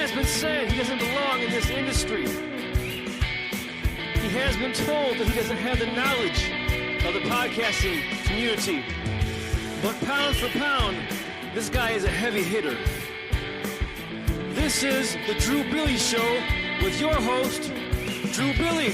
has been said he doesn't belong in this industry. He has been told that he doesn't have the knowledge of the podcasting community. But pound for pound, this guy is a heavy hitter. This is the Drew Bille Show with your host, Drew Bille.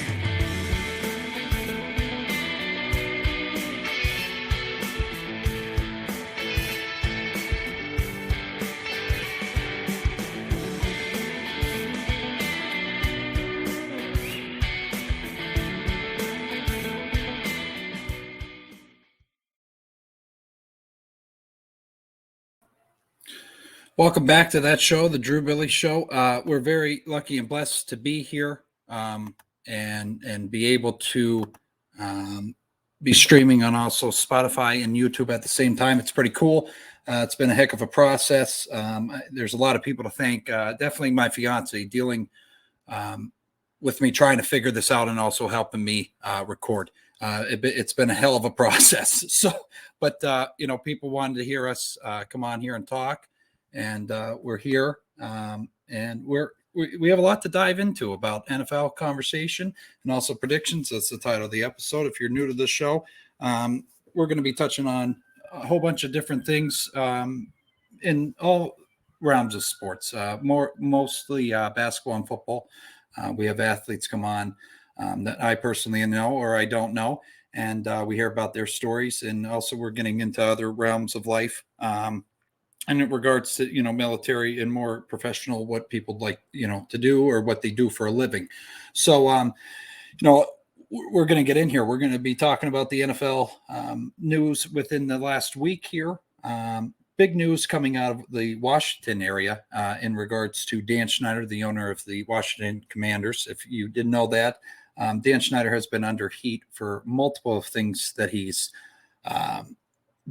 Welcome back to that show, the Drew Bille Show. We're very lucky and blessed to be here and be able to be streaming on also Spotify and YouTube at the same time. It's pretty cool. It's been a heck of a process. There's a lot of people to thank. Definitely my fiance dealing with me trying to figure this out and also helping me record. It's been a hell of a process. But people wanted to hear us come on here and talk. And we're here, and we have a lot to dive into about NFL conversation and also predictions. That's the title of the episode. If you're new to the show, we're going to be touching on a whole bunch of different things in all realms of sports, mostly basketball and football. We have athletes come on that I personally know or I don't know, and we hear about their stories. And also we're getting into other realms of life. And in regards to, military and more professional, what people like, to do or what they do for a living. So, we're going to get in here. We're going to be talking about the NFL news within the last week here. Big news coming out of the Washington area in regards to Dan Snyder, the owner of the Washington Commanders. If you didn't know that, Dan Snyder has been under heat for multiple things that he's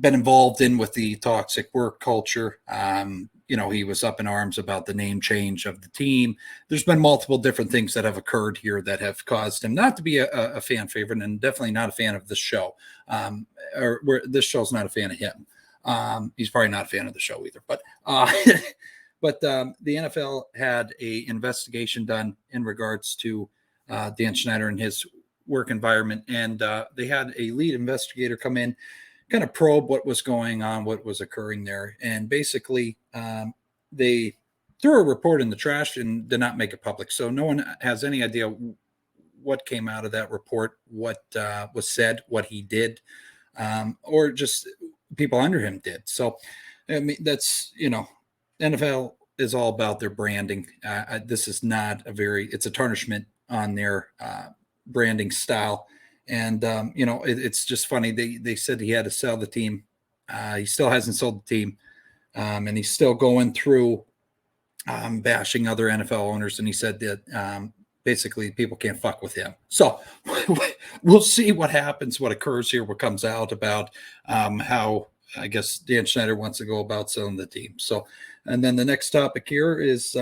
been involved in with the toxic work culture. He was up in arms about the name change of the team. There's been multiple different things that have occurred here that have caused him not to be a fan favorite and definitely not a fan of the show. This show's not a fan of him. He's probably not a fan of the show either. But the NFL had a investigation done in regards to Dan Snyder and his work environment. And they had a lead investigator come in, kind of probe what was going on, what was occurring there. And basically they threw a report in the trash and did not make it public. So no one has any idea what came out of that report, what was said, what he did, or just people under him did. So, I mean, that's, NFL is all about their branding. This is not it's a tarnishment on their branding style. And, it's just funny. They said he had to sell the team. He still hasn't sold the team. And he's still going through bashing other NFL owners. And he said that basically people can't fuck with him. So we'll see what happens, what occurs here, what comes out about how, I guess, Dan Snyder wants to go about selling the team. So, and then the next topic here is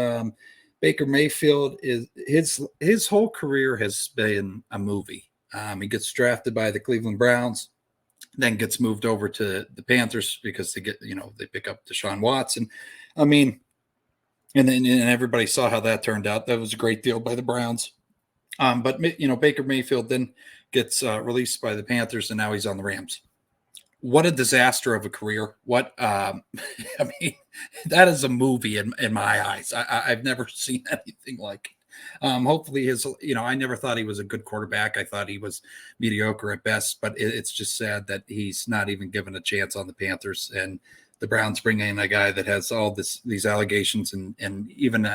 Baker Mayfield. His whole career has been a movie. He gets drafted by the Cleveland Browns, then gets moved over to the Panthers because they pick up Deshaun Watson. I mean, and then everybody saw how that turned out. That was a great deal by the Browns. But Baker Mayfield then gets released by the Panthers, and now he's on the Rams. What a disaster of a career. What, I mean, that is a movie in my eyes. I've never seen anything like it. Hopefully I never thought he was a good quarterback. I thought he was mediocre at best, but it's just sad that he's not even given a chance on the Panthers, and the Browns bring in a guy that has all these allegations and even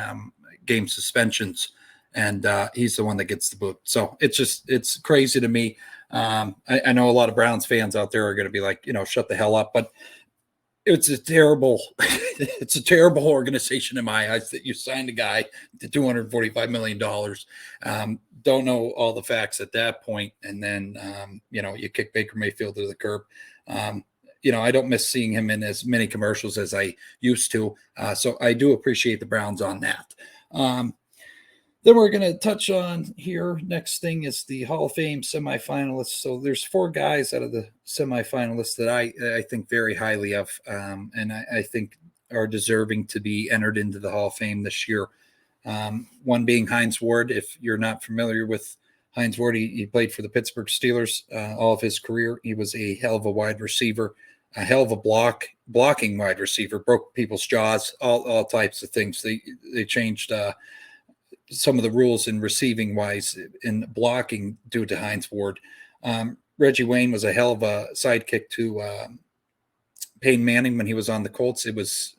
game suspensions. And he's the one that gets the boot. So it's crazy to me. I know a lot of Browns fans out there are going to be like, shut the hell up, but it's a terrible organization in my eyes that you signed a guy to $245 million. Don't know all the facts at that point. And then, you kick Baker Mayfield to the curb. I don't miss seeing him in as many commercials as I used to. So I do appreciate the Browns on that. Then we're going to touch on here. Next thing is the Hall of Fame semifinalists. So there's 4 guys out of the semifinalists that I think very highly of, and I think are deserving to be entered into the Hall of Fame this year. One being Hines Ward. If you're not familiar with Hines Ward, he played for the Pittsburgh Steelers all of his career. He was a hell of a wide receiver, a hell of a blocking wide receiver, broke people's jaws, all types of things. They changed some of the rules in receiving wise in blocking due to Hines Ward. Reggie Wayne was a hell of a sidekick to Peyton Manning when he was on the Colts. It was,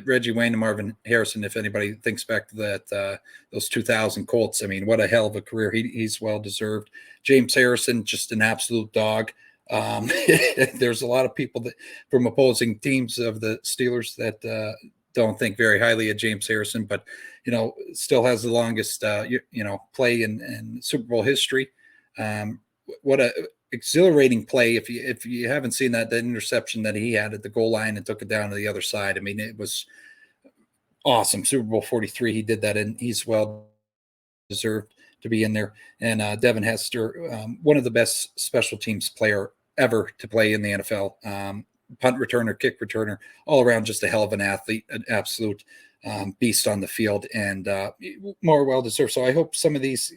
Reggie Wayne and Marvin Harrison, if anybody thinks back to that, those 2000 Colts, I mean, what a hell of a career. He's well-deserved. James Harrison, just an absolute dog. There's a lot of people that from opposing teams of the Steelers that don't think very highly of James Harrison, but, still has the longest, play in Super Bowl history. What a exhilarating play. If you haven't seen that interception that he had at the goal line and took it down to the other side, I mean, it was awesome. Super Bowl 43, he did that, and he's well deserved to be in there. And Devin Hester, one of the best special teams player ever to play in the NFL. Punt returner, kick returner, all around just a hell of an athlete, an absolute beast on the field, and more well deserved. So I hope some of these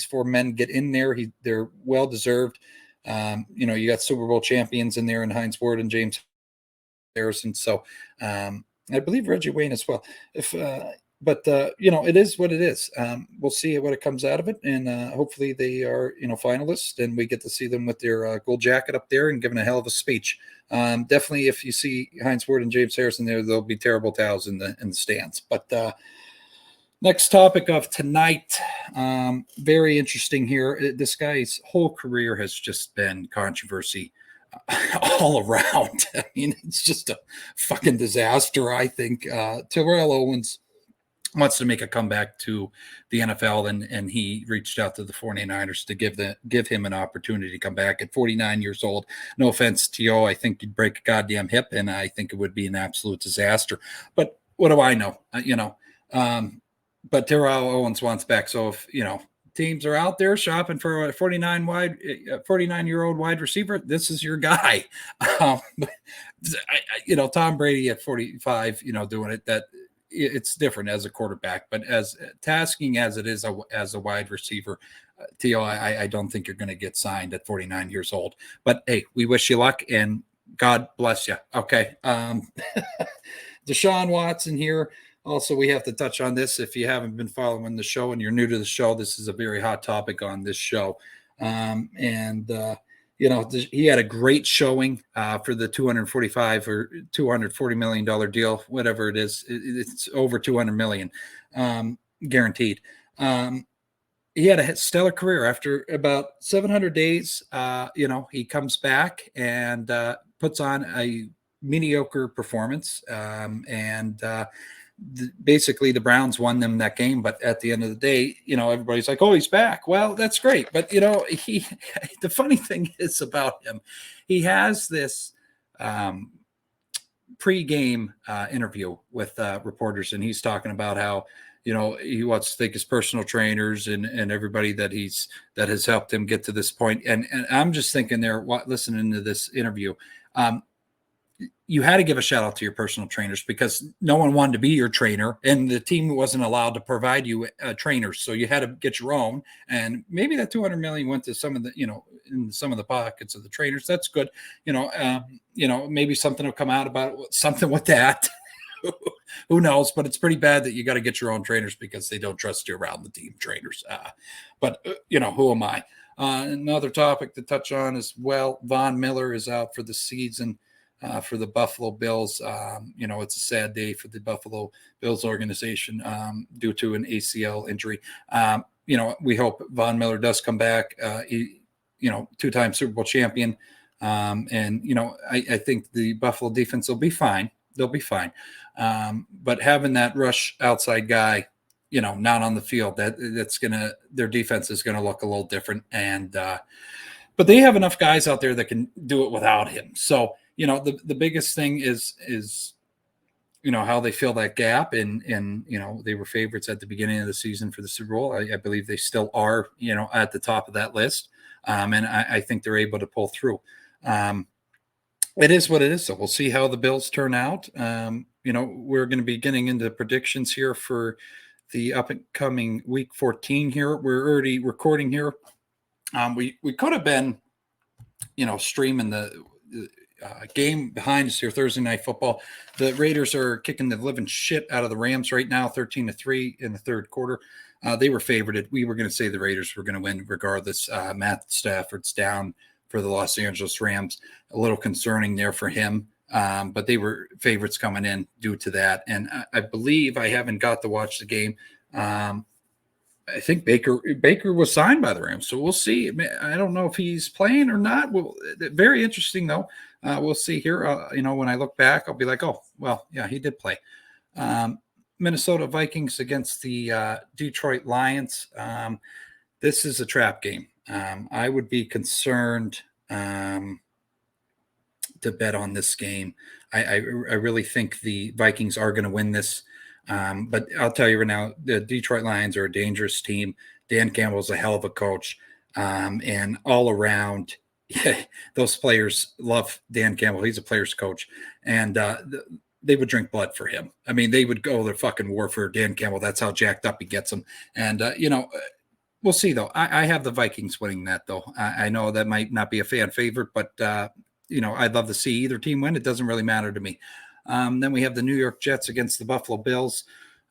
four men get in there. They're well deserved. You got Super Bowl champions in there, and Hines Ward and James Harrison. So I believe Reggie Wayne as well. But it is what it is. We'll see what it comes out of it, and hopefully they are finalists, and we get to see them with their gold jacket up there and giving a hell of a speech. Definitely, if you see Hines Ward and James Harrison there, there'll be terrible towels in the stands. But next topic of tonight, very interesting here. This guy's whole career has just been controversy all around. I mean, it's just a fucking disaster, I think. Terrell Owens wants to make a comeback to the NFL, and he reached out to the 49ers to give him an opportunity to come back at 49 years old. No offense, T.O., I think you'd break a goddamn hip, and I think it would be an absolute disaster. But what do I know? But Terrell Owens wants back. So if, teams are out there shopping for a 49-year-old wide receiver, this is your guy. Tom Brady at 45, doing it, that it's different as a quarterback, but as tasking as it is as a wide receiver, T.O., I don't think you're going to get signed at 49 years old. But hey, we wish you luck and God bless you. Okay. Deshaun Watson here. Also, we have to touch on this. If you haven't been following the show and you're new to the show, this is a very hot topic on this show. He had a great showing for the $245 or $240 million deal, whatever it is. It's over $200 million guaranteed. He had a stellar career. After about 700 days, he comes back and puts on a mediocre performance. Basically the Browns won them that game, but at the end of the day, everybody's like, oh, he's back. Well, that's great. But, the funny thing is about him, he has this pre-game interview with reporters, and he's talking about how, he wants to thank his personal trainers and everybody that has helped him get to this point. And I'm just thinking there, listening to this interview, you had to give a shout out to your personal trainers because no one wanted to be your trainer and the team wasn't allowed to provide you trainers. So you had to get your own, and maybe that 200 million went to some of the, in some of the pockets of the trainers. That's good. Maybe something will come out about something with that. Who knows? But it's pretty bad that you got to get your own trainers because they don't trust you around the team trainers. But who am I? Another topic to touch on as well. Von Miller is out for the season. For the Buffalo Bills. It's a sad day for the Buffalo Bills organization due to an ACL injury. We hope Von Miller does come back. Two-time Super Bowl champion. I think the Buffalo defense will be fine. They'll be fine. But having that rush outside guy, not on the field, their defense is going to look a little different. And but they have enough guys out there that can do it without him. So, the biggest thing is how they fill that gap. And they were favorites at the beginning of the season for the Super Bowl. I believe they still are, at the top of that list. And I think they're able to pull through. It is what it is. So we'll see how the Bills turn out. We're going to be getting into predictions here for the up and coming week 14 here. We're already recording here. We could have been, streaming the game behind us here, Thursday Night Football. The Raiders are kicking the living shit out of the Rams right now, 13-3 in the third quarter. They were favorited. We were going to say the Raiders were going to win regardless. Matt Stafford's down for the Los Angeles Rams. A little concerning there for him. But they were favorites coming in due to that. And I believe, I haven't got to watch the game. I think Baker was signed by the Rams, so we'll see. I don't know if he's playing or not. Well, very interesting though. We'll see here. When I look back, I'll be like, oh, well, yeah, he did play. Minnesota Vikings against the Detroit Lions. This is a trap game. I would be concerned to bet on this game. I really think the Vikings are going to win this. But I'll tell you right now, the Detroit Lions are a dangerous team. Dan Campbell's a hell of a coach. And all around, those players love Dan Campbell. He's a player's coach. And they would drink blood for him. I mean, they would go to fucking war for Dan Campbell. That's how jacked up he gets them. And, we'll see, though. I have the Vikings winning that, though. I know that might not be a fan favorite, but, I'd love to see either team win. It doesn't really matter to me. Then we have the New York Jets against the Buffalo Bills.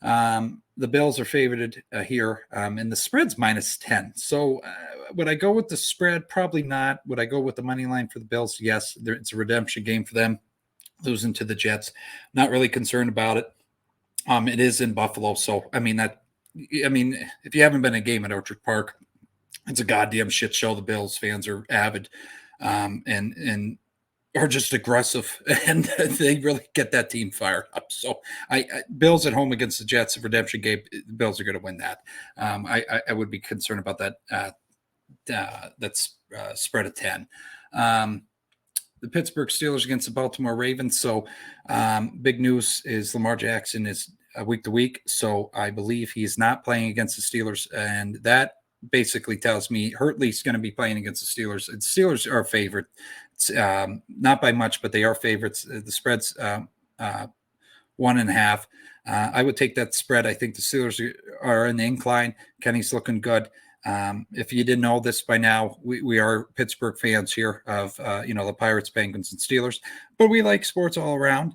The Bills are favored here, and the spread's -10. So would I go with the spread? Probably not. Would I go with the money line for the Bills? Yes. It's a redemption game for them, losing to the Jets. Not really concerned about it. It is in Buffalo. So, if you haven't been to a game at Orchard Park, it's a goddamn shit show. The Bills fans are avid and are just aggressive, and they really get that team fired up. So Bills at home against the Jets, a redemption game, the Bills are going to win that. I would be concerned about that. That's spread of 10. The Pittsburgh Steelers against the Baltimore Ravens. So big news is Lamar Jackson is week to week. So I believe he's not playing against the Steelers, and that basically tells me Hurtley's going to be playing against the Steelers. The Steelers are a favorite. It's, not by much, but they are favorites. The spread's 1.5. I would take that spread. I think the Steelers are in the incline. Kenny's looking good. If you didn't know this by now, we are Pittsburgh fans here of, the Pirates, Penguins, and Steelers, but we like sports all around.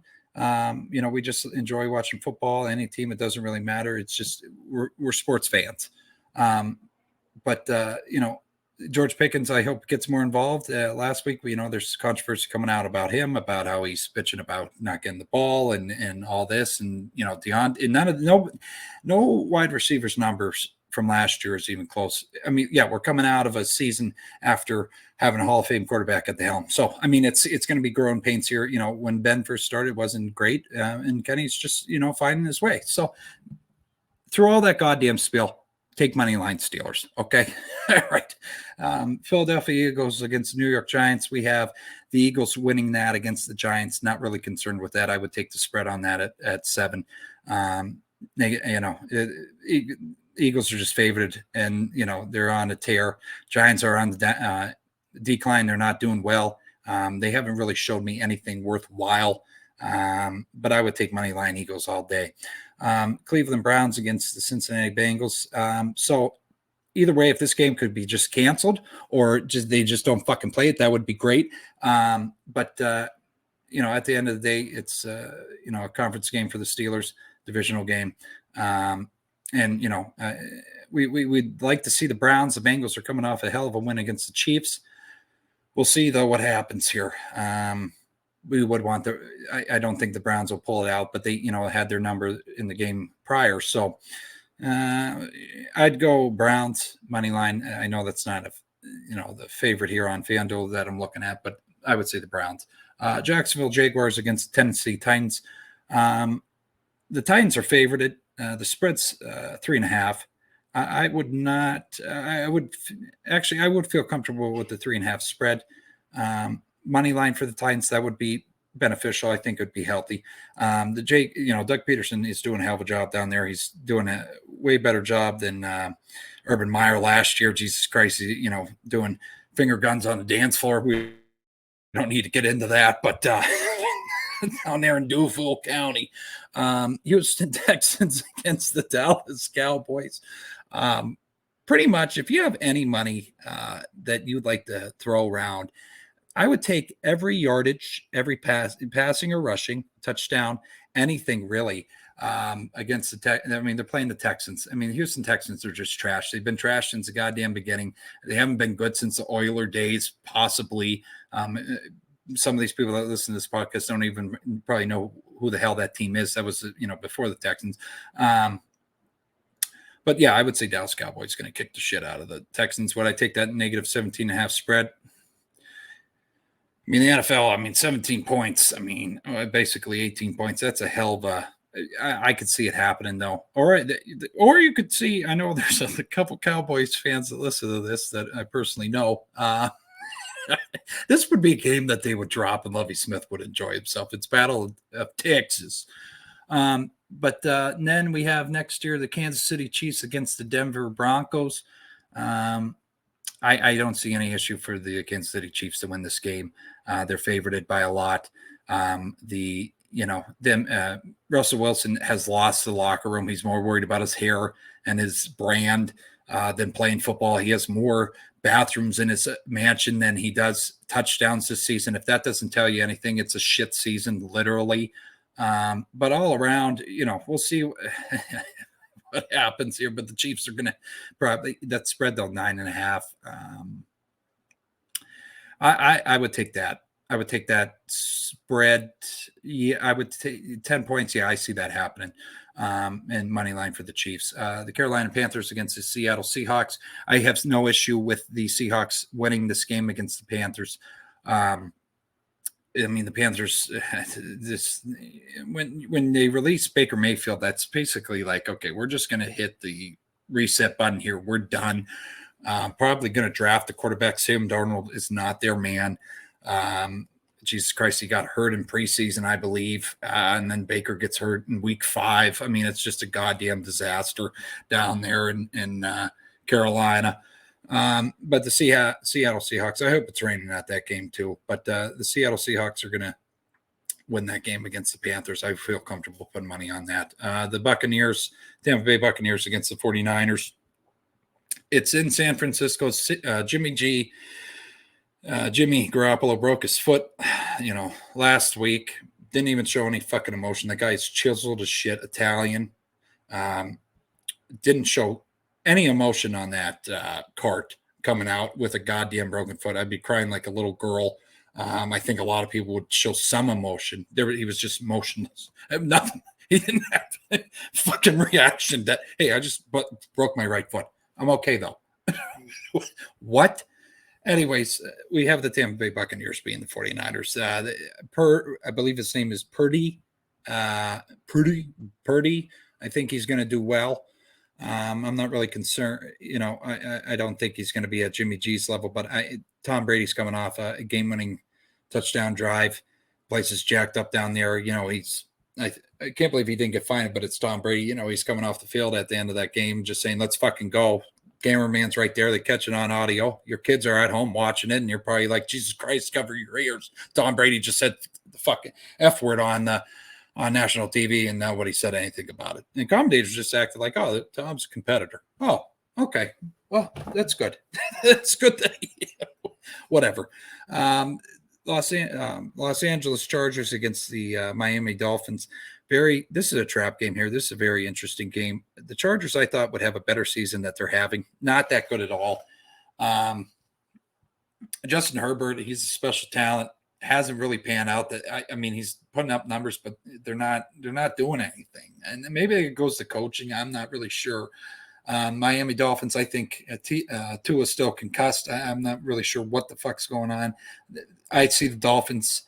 We just enjoy watching football. Any team, it doesn't really matter. It's just, we're sports fans. But George Pickens, I hope, gets more involved. Last week, there's controversy coming out about him, about how he's bitching about not getting the ball and all this. And, Deion, and no wide receivers numbers from last year is even close. I mean, yeah, we're coming out of a season after having a Hall of Fame quarterback at the helm. So, I mean, it's going to be growing pains here. When Ben first started, it wasn't great. And Kenny's just, finding his way. So through all that goddamn spiel, take money line Steelers. Okay. All right. Philadelphia Eagles against New York Giants. We have the Eagles winning that against the Giants. Not really concerned with that. I would take the spread on that at 7. Eagles are just favored, and, they're on a tear. Giants are on the decline. They're not doing well. They haven't really showed me anything worthwhile. But I would take money line Eagles all day. Cleveland Browns against the Cincinnati Bengals. So either way, if this game could be just canceled or they just don't fucking play it, that would be great. But at the end of the day, it's a conference game for the Steelers, divisional game. We'd like to see the Browns. The Bengals are coming off a hell of a win against the Chiefs. We'll see though what happens here. We would want I don't think the Browns will pull it out, but they, had their number in the game prior. So I'd go Browns money line. I know that's not the favorite here on FanDuel that I'm looking at, but I would say the Browns. Jacksonville Jaguars against Tennessee Titans. The Titans are favored. The spread's 3.5. I would not. I would feel comfortable with the 3.5 spread. Money line for the Titans, that would be beneficial. I think it would be healthy. Doug Peterson is doing a hell of a job down there. He's doing a way better job than Urban Meyer last year. Jesus Christ, doing finger guns on the dance floor. We don't need to get into that, but down there in Duval County. Houston Texans against the Dallas Cowboys. Pretty much, if you have any money that you'd like to throw around, I would take every yardage, every passing or rushing, touchdown, anything really against the I mean, they're playing the Texans. I mean, the Houston Texans are just trash. They've been trash since the goddamn beginning. They haven't been good since the Oiler days, possibly. Some of these people that listen to this podcast don't even probably know who the hell that team is. That was, before the Texans. But yeah, I would say Dallas Cowboys is going to kick the shit out of the Texans. Would I take that negative 17.5 spread? I mean, the NFL, 17 points. Basically 18 points. That's a hell of a. I could see it happening though. Or you could see. I know there's a couple Cowboys fans that listen to this that I personally know. This would be a game that they would drop, and Lovie Smith would enjoy himself. It's Battle of Texas. But then we have next year the Kansas City Chiefs against the Denver Broncos. I don't see any issue for the Kansas City Chiefs to win this game. They're favorited by a lot. Russell Wilson has lost the locker room. He's more worried about his hair and his brand than playing football. He has more bathrooms in his mansion than he does touchdowns this season. If that doesn't tell you anything, it's a shit season, literally. But all around, we'll see what happens here. But the Chiefs are going to probably that spread though 9.5. I would take that. I would take that spread. Yeah, I would take 10 points. Yeah, I see that happening. And money line for the Chiefs. The Carolina Panthers against the Seattle Seahawks. I have no issue with the Seahawks winning this game against the Panthers. The Panthers, when they release Baker Mayfield, that's basically like, okay, we're just going to hit the reset button here. We're done. Probably going to draft the quarterback. Sam Darnold is not their man. Jesus Christ, he got hurt in preseason, I believe. And then Baker gets hurt in week 5. It's just a goddamn disaster down there in Carolina. But the Seattle Seahawks, I hope it's raining at that game too. But the Seattle Seahawks are going to win that game against the Panthers. I feel comfortable putting money on that. The Buccaneers, Tampa Bay Buccaneers against the 49ers. It's in San Francisco. Jimmy Garoppolo broke his foot, last week. Didn't even show any fucking emotion. The guy's chiseled as shit, Italian. Didn't show any emotion on that cart coming out with a goddamn broken foot. I'd be crying like a little girl. I think a lot of people would show some emotion. He was just motionless. Nothing. He didn't have a fucking reaction that, hey, I just broke my right foot. I'm okay, though. What? Anyways, we have the Tampa Bay Buccaneers being the 49ers. I believe his name is Purdy. Purdy. I think he's going to do well. I'm not really concerned. I don't think he's going to be at Jimmy G's level, but Tom Brady's coming off a game-winning touchdown drive. Place is jacked up down there. I can't believe he didn't get fined, but it's Tom Brady. He's coming off the field at the end of that game, just saying, let's fucking go. Cameraman's right there. They catch it on audio. Your kids are at home watching it, and you're probably like, Jesus Christ, cover your ears. Tom Brady just said the fucking F word on national TV, and nobody said anything about it. And commentators just acted like, oh, Tom's a competitor. Oh, okay. Well, that's good. That's good. Whatever. Los Angeles Chargers against the Miami Dolphins. This is a trap game here. This is a very interesting game. The Chargers, I thought, would have a better season that they're having. Not that good at all. Justin Herbert, he's a special talent. Hasn't really panned out. He's putting up numbers, but they're not doing anything. And maybe it goes to coaching. I'm not really sure. Miami Dolphins, I think Tua's still concussed. I'm not really sure what the fuck's going on. I see the Dolphins.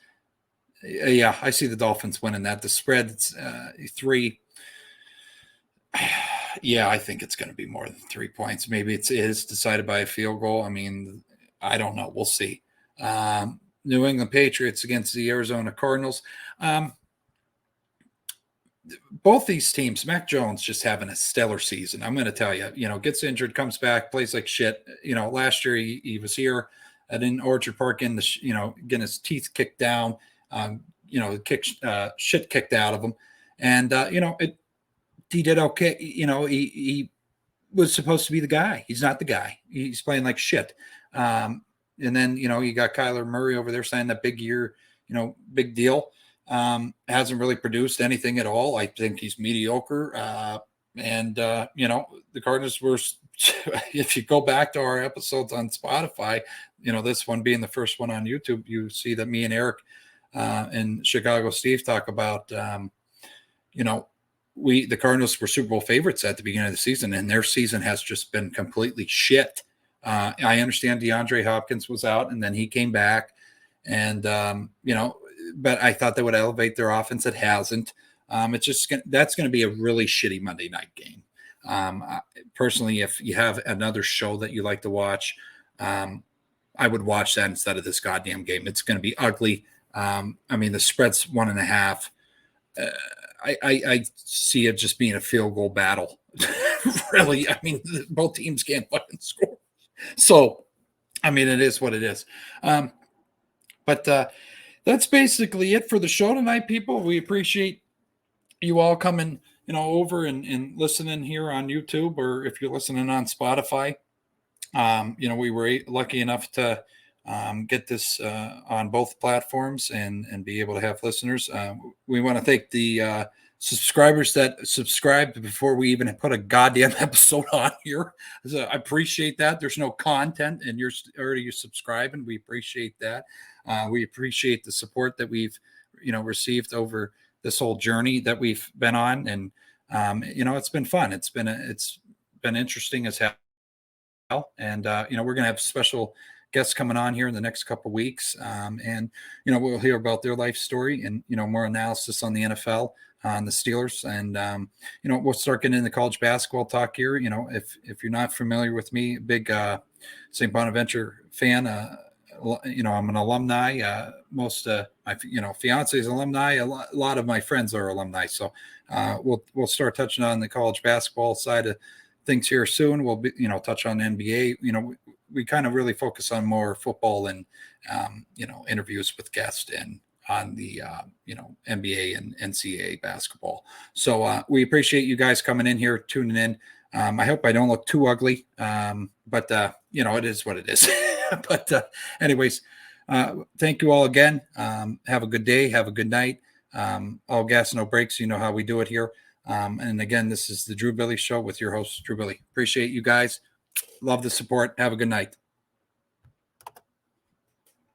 I see the Dolphins winning that. The spread's 3. Yeah, I think it's going to be more than 3 points. Maybe it is decided by a field goal. I don't know. We'll see. New England Patriots against the Arizona Cardinals. Both these teams, Mac Jones just having a stellar season. I'm going to tell you, gets injured, comes back, plays like shit. Last year he was here in Orchard Park getting his teeth kicked down, shit kicked out of him. And, he did okay. He was supposed to be the guy. He's not the guy. He's playing like shit. And then, you got Kyler Murray over there saying that big year, big deal. Hasn't really produced anything at all. I think he's mediocre. The Cardinals were, if you go back to our episodes on Spotify, this one being the first one on YouTube, you see that me and Eric and Chicago Steve talk about, the Cardinals were Super Bowl favorites at the beginning of the season, and their season has just been completely shit. I understand DeAndre Hopkins was out, and then he came back, and but I thought that would elevate their offense. It hasn't. It's just that's going to be a really shitty Monday night game. Personally, if you have another show that you like to watch, I would watch that instead of this goddamn game. It's going to be ugly. The spread's 1.5. I see it just being a field goal battle. Really, both teams can't fucking score. So, it is what it is. But that's basically it for the show tonight, people. We appreciate you all coming, over and listening here on YouTube, or if you're listening on Spotify. We were lucky enough to get this on both platforms and be able to have listeners. We want to thank the subscribers that subscribed before we even put a goddamn episode on here. So I appreciate that. There's no content and you're already subscribing. We appreciate that. We appreciate the support that we've, received over this whole journey that we've been on. And, it's been fun. It's been interesting as hell. And, we're going to have special guests coming on here in the next couple of weeks. And we'll hear about their life story and, more analysis on the NFL, on the Steelers. And, we'll start getting into college basketball talk here. If you're not familiar with me, big St. Bonaventure fan, I'm an alumni. Most my fiance is alumni. A lot of my friends are alumni. So we'll start touching on the college basketball side of things here soon. We'll be, touch on NBA. We kind of really focus on more football and interviews with guests and on the NBA and NCAA basketball. So we appreciate you guys coming in here, tuning in. I hope I don't look too ugly, but it is what it is. But anyways, thank you all again. Have a good day. Have a good night. All gas, no breaks. You know how we do it here. And again, this is the Drew Bille Show with your host, Drew Bille. Appreciate you guys. Love the support. Have a good night.